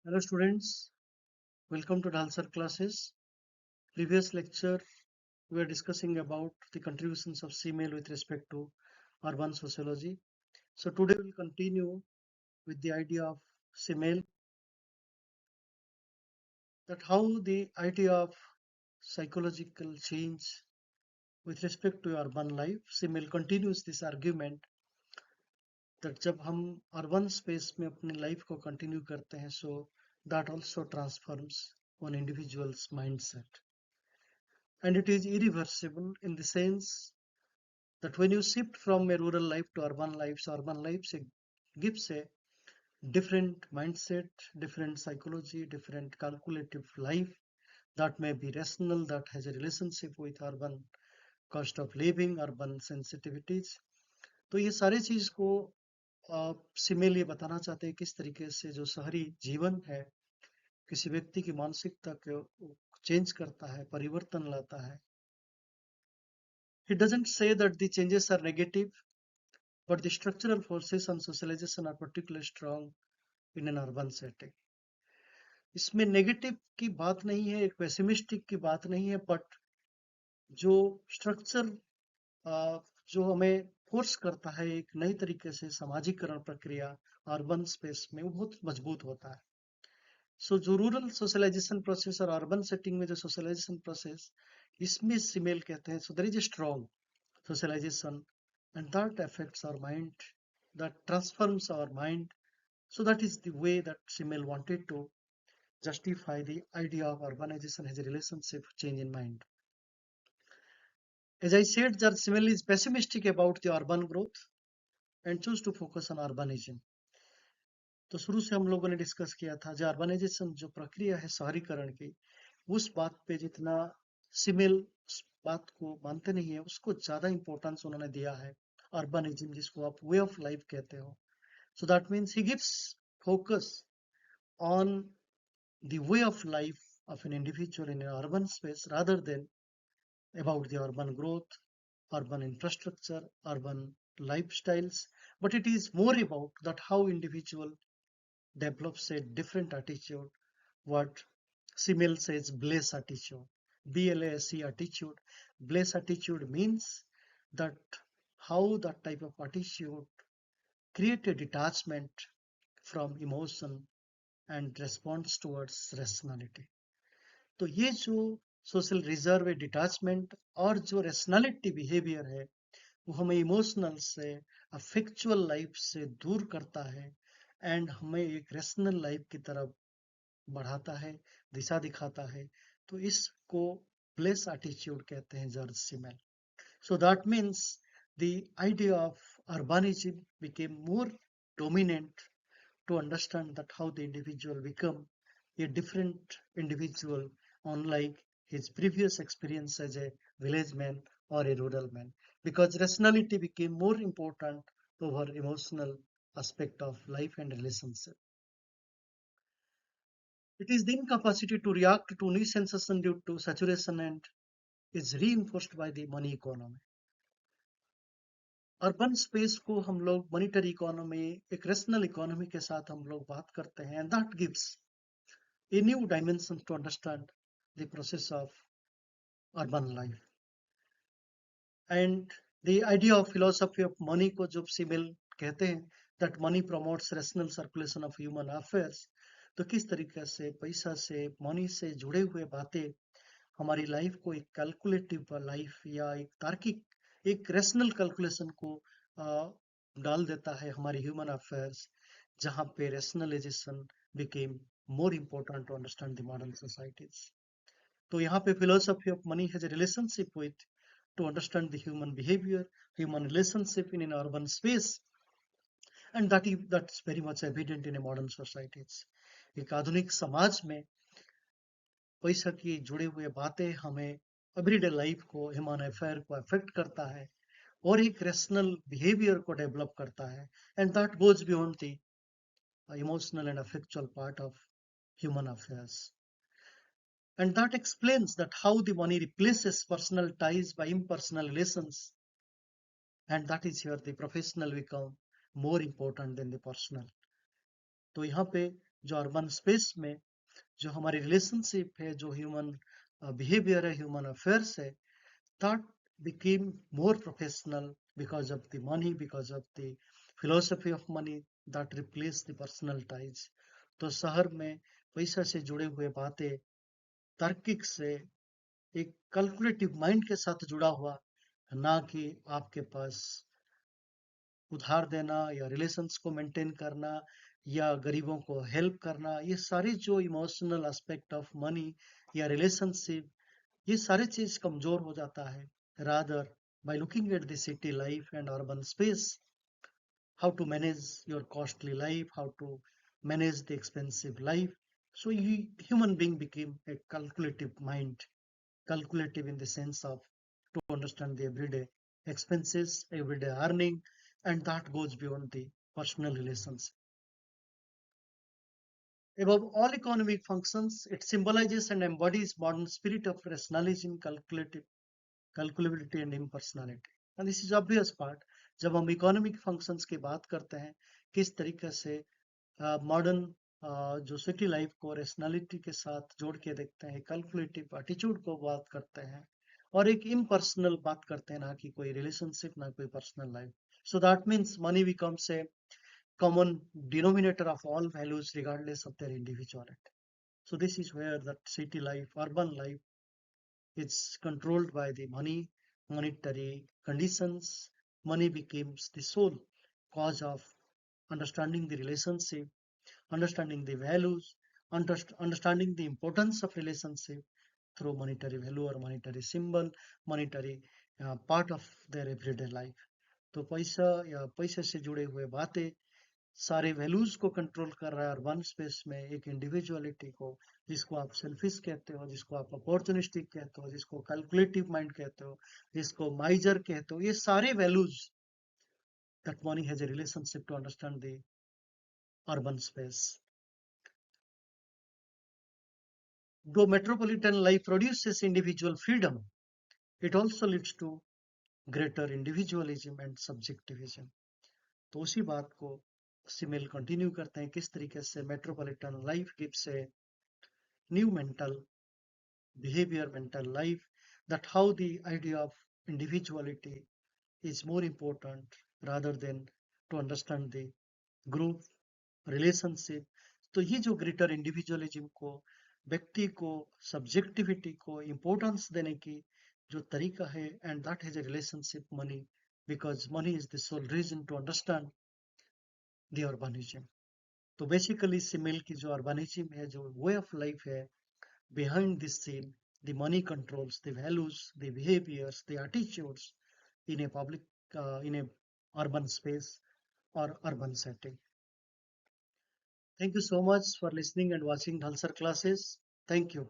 Hello students, welcome to Dhal sir classes. Previous lecture we were discussing about the contributions of Simmel with respect to urban sociology. So today we will continue with the idea of Simmel, that how the idea of psychological change with respect to urban life. Simmel continues this argument that जब हम urban space में अपनी life को continue करते हैं, so that also transforms one individual's mindset. And it is irreversible in the sense that when you shift from a rural life to urban life gives a different mindset, different psychology, different calculative life that may be rational, that has a relationship with urban cost of living, urban sensitivities. तो ये सारी चीज को Simmel ये बताना चाहते हैं किस तरीके से जो शहरी जीवन है किसी व्यक्ति की मानसिकता को चेंज करता है, परिवर्तन लाता है. He doesn't say that the changes are negative, but the structural forces on socialization are particularly strong in an urban setting. इसमें नेगेटिव की बात नहीं है, एक पेसिमिस्टिक की बात नहीं है, बट जो स्ट्रक्चर जो हमें फोर्स करता है एक नई तरीके से सामाजिकरण प्रक्रिया अर्बन स्पेस में, वो बहुत मजबूत होता है. सो जो रूरल सोशलाइजेशन प्रोसेस और अर्बन सेटिंग में जो सोशलाइजेशन प्रोसेस, इसमें सिमेल कहते हैं, so there is a strong socialization and that affects our mind, that transforms our mind. So that is the way that Simmel wanted to justify the idea of urbanization as a relationship change in mind. As I said, that Simmel is pessimistic about the urban growth and choose to focus on urbanism. तो शुरू से हम लोगों ने discuss किया था जो urbanisation जो प्रक्रिया है शहरीकरण की, उस बात पे जितना सिमेल उस बात को मानते नहीं है, उसको ज्यादा इंपॉर्टेंस उन्होंने दिया है अर्बनिज्म, जिसको आप वे ऑफ लाइफ कहते हो. So that means he gives focus on the way of life of an individual in an urban space rather than about the urban growth, urban infrastructure, urban lifestyles, but it is more about that how individual develops a different attitude, what Simmel says bless attitude, BLASE attitude. Bless attitude means that how that type of attitude create a detachment from emotion and response towards rationality. तो ये जो social reserve है, detachment और जो rationality behaviour है, वो हमें emotional से अफेक्चुअल लाइफ से दूर करता है एंड हमें एक रेशनल लाइफ की तरफ बढ़ाता है, दिशा दिखाता है. तो इसको प्लेस एटीट्यूड कहते हैं George Simmel. So that means the idea of urbanism became more dominant to understand that how the individual become a different individual unlike his previous experience as a village man or a rural man, because rationality became more important over emotional aspect of life and relationship. It is the incapacity to react to new sensation due to saturation and is reinforced by the money economy. Urban space को हम लोग monetary economy, एक rational economy के साथ हम लोग बात करते हैं, and that gives a new dimension to understand the process of urban life. And the idea of philosophy of money को जो सिमिल कहते हैं, that money promotes rational circulation of human affairs. तो किस तरीके से पैसा से, मनी से जुड़े हुए बातें हमारी लाइफ को एक कैलकुलेटिव लाइफ या एक तार्किक, एक रेशनल कैलकुलेशन को डाल देता है हमारी ह्यूमन अफेयर्स, जहां पे rationalization became more important to understand the modern societies. तो यहाँ पे philosophy of money has a relationship with to understand the human behavior, human relationship in an urban space, and that's very much evident in a modern societies. एक आधुनिक समाज में पैसा की जुड़े हुए बातें हमें एवरीडे लाइफ को, ह्यूमन अफेयर को अफेक्ट करता है और एक रेशनल बिहेवियर को डेवलप करता है, and that goes beyond the emotional and affectual part of human affairs. And that explains that how the money replaces personal ties by impersonal relations, and that is here the professional become more important than the personal. तो यहाँ पे जो urban space में जो हमारी relationship है, जो human behaviour है, ह्यूमन अफेयर्स है, that became more professional because of the money, because of the philosophy of money that replaced the personal ties. तो शहर में पैसा से जुड़े हुए बातें तार्किक से एक कैलकुलेटिव माइंड के साथ जुड़ा हुआ, ना कि आपके पास उधार देना या रिलेशंस को मेंटेन करना या गरीबों को हेल्प करना, ये सारी जो इमोशनल एस्पेक्ट ऑफ मनी या रिलेशनशिप, ये सारी चीज कमजोर हो जाता है. Rather by looking at the city life and urban space, how to manage your costly life, how to manage the expensive life. So human being became a calculative mind, calculative in the sense of to understand the everyday expenses, everyday earning, and that goes beyond the personal relations. Above all economic functions, it symbolizes and embodies modern spirit of rationalism, calculability and impersonality. And this is obvious part. जब हम economic functions की बात करते हैं, किस तरीके से modern जो सिटी लाइफ को रेशनैलिटी के साथ जोड़ के देखते हैं, कैलकुलेटिव एटीट्यूड को बात करते हैं और एक इम्पर्सनल बात करते हैं, ना कि कोई रिलेशनशिप, ना कोई personal life. So that means money becomes a common denominator of all values regardless of their individuality. So this is where that city life, urban life is controlled by the money, monetary conditions. Money becomes the sole cause of understanding the relationship, understanding the values, understanding the importance of relationship through monetary value or monetary symbol, monetary part of their everyday life. तो पैसा या पैसे से जुड़े हुए बातें सारे values को कंट्रोल कर रहा है अर्बन स्पेस में, एक इंडिविजुअलिटी को, जिसको आप सेल्फिश कहते हो, जिसको आप अपॉर्चुनिस्टिक कहते हो, जिसको कैलकुलेटिव माइंड कहते हो, जिसको माइजर कहते हो, ये सारे values that money has a relationship to understand the urban space. Though metropolitan life produces individual freedom, it also leads to greater individualism and subjectivism. तो उसी बात को सिमिल कंटिन्यू करते हैं, किस तरीके से metropolitan life gives A new mental behavior, mental life, that how the idea of individuality is more important rather than to understand the group relationship. तो ये जो ग्रेटर इंडिविजुअलिज्म को, व्यक्ति को, सब्जेक्टिविटी को इम्पोर्टेंस देने की जो तरीका है, and that has a relationship money, because money is the sole reason to understand the urbanism. तो बेसिकली सिमिल की जो अर्बनिज्म है, जो वे ऑफ लाइफ है, behind this scene, the money controls the values, the behaviors, the attitudes in a public, in a urban space or urban setting. Thank you so much for listening and watching Dhal sir classes. Thank you.